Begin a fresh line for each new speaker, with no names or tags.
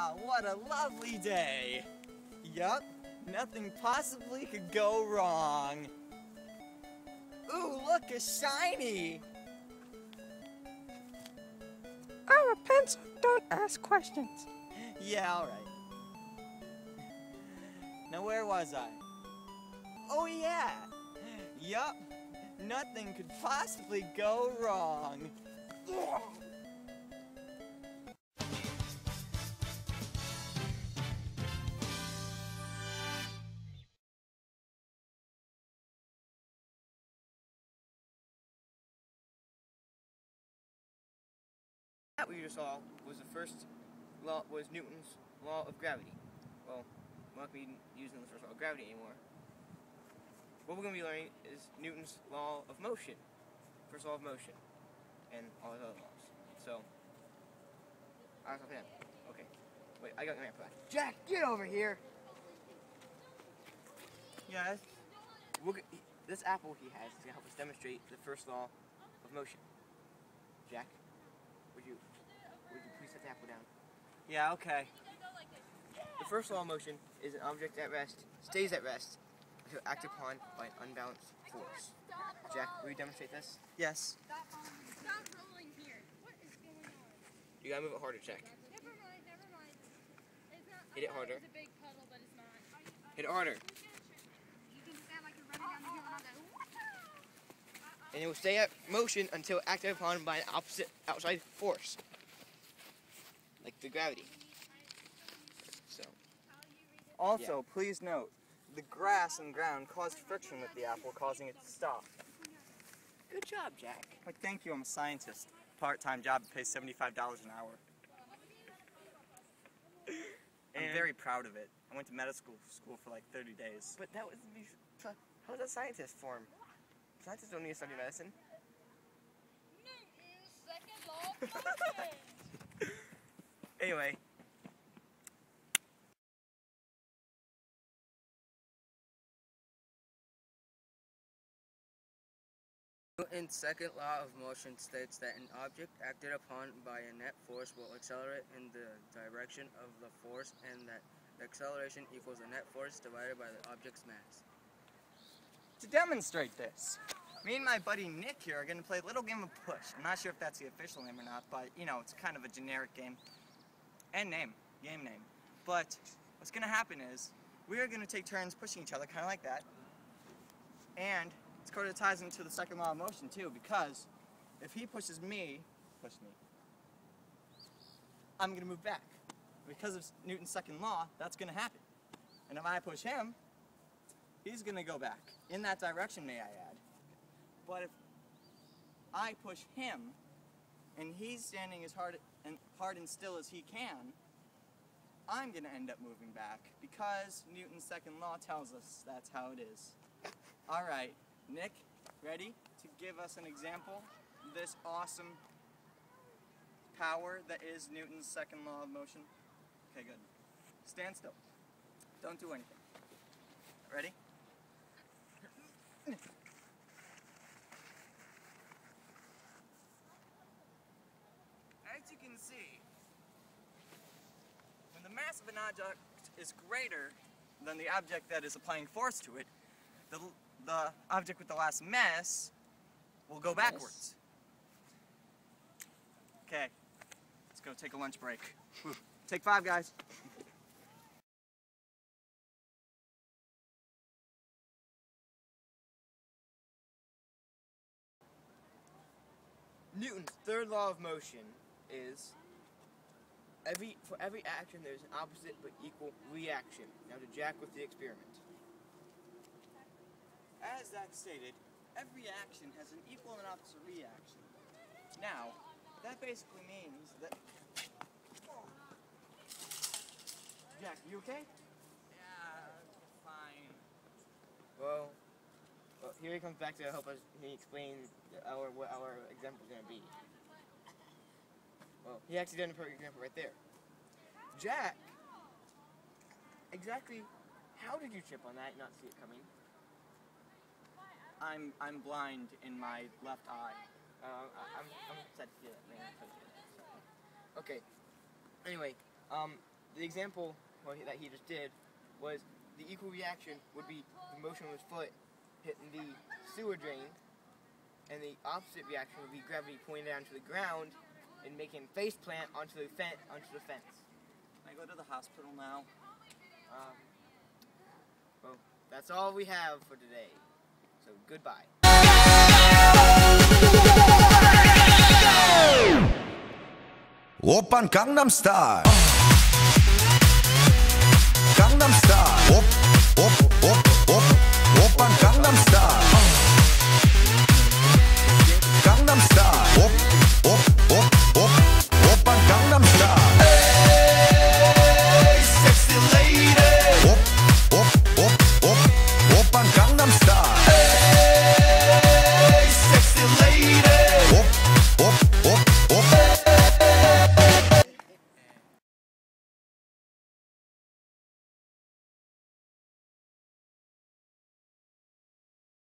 Ah, what a lovely day. Yup, nothing possibly could go wrong. Ooh, look, a shiny.
I'm a pencil. Don't ask questions.
Yeah, alright. Now where was I? Oh yeah! Yup, nothing could possibly go wrong.
That we just saw was the first law, was Newton's law of gravity. Well, we're not going to be using the first law of gravity anymore. What we're going to be learning is Newton's law of motion, first law of motion, and all his other laws. So, I was that. Okay, wait, I got my map back. Jack, get over here.
Yes?
This apple he has is going to help us demonstrate the first law of motion. Jack, would you please set the apple down?
Yeah, okay.
The first law of motion is an object at rest stays at rest until acted upon by an unbalanced force. Jack, will you demonstrate this?
Yes.
Stop rolling here. What is going on?
You gotta move it harder, Jack.
Never mind. It's not.
Hit it harder.
It's a big puddle, but it's not.
Hit it harder.
You can stand like you're running down the hill and I'll go.
And it will stay at motion until acted upon by an opposite outside force. Like the gravity. So.
Also, please note, the grass and ground caused friction with the apple, causing it to stop.
Good job, Jack.
Like, thank you, I'm a scientist. Part-time job that pays $75 an hour. I'm very proud of it. I went to medical school for like 30 days.
But that was how does a scientist form? Scientists don't need to study medicine.
Newton's second law of motion.
Anyway. Newton's second law of motion states that an object acted upon by a net force will accelerate in the direction of the force, and that the acceleration equals the net force divided by the object's mass.
To demonstrate this, me and my buddy Nick here are going to play a little game of push. I'm not sure if that's the official name or not, but you know, it's kind of a generic game. And game name. But what's going to happen is, we are going to take turns pushing each other, kind of like that. And it's kind of ties into the second law of motion too, because if he pushes me, I'm going to move back. Because of Newton's second law, that's going to happen. And if I push him, he's going to go back. In that direction, may I add. But if I push him, and he's standing as hard and still as he can, I'm going to end up moving back, because Newton's second law tells us that's how it is. Alright, Nick, ready to give us an example of this awesome power that is Newton's second law of motion? Okay, good. Stand still. Don't do anything. Ready? As you can see, when the mass of an object is greater than the object that is applying force to it, the object with the last mass will go backwards. Okay, let's go take a lunch break. Whew. Take 5, guys.
Newton's third law of motion is for every action there's an opposite but equal reaction. Now to Jack with the experiment.
As that stated, every action has an equal and opposite reaction. Now, that basically means that... Jack, you okay? Yeah, fine.
Well, here he comes back to help us explain what our example is going to be. Well, he actually done a perfect example right there. Jack, exactly how did you trip on that and not see it coming?
I'm blind in my left eye.
I'm upset to see that, man. Okay. Anyway, the example that he just did was the equal reaction would be the motion of his foot hitting the sewer drain, and the opposite reaction would be gravity pulling down to the ground and making face plant onto the fence.
I go to the hospital now.
Well, that's all we have for today. So goodbye.
Oppan Gangnam Style. Gangnam Style. Op.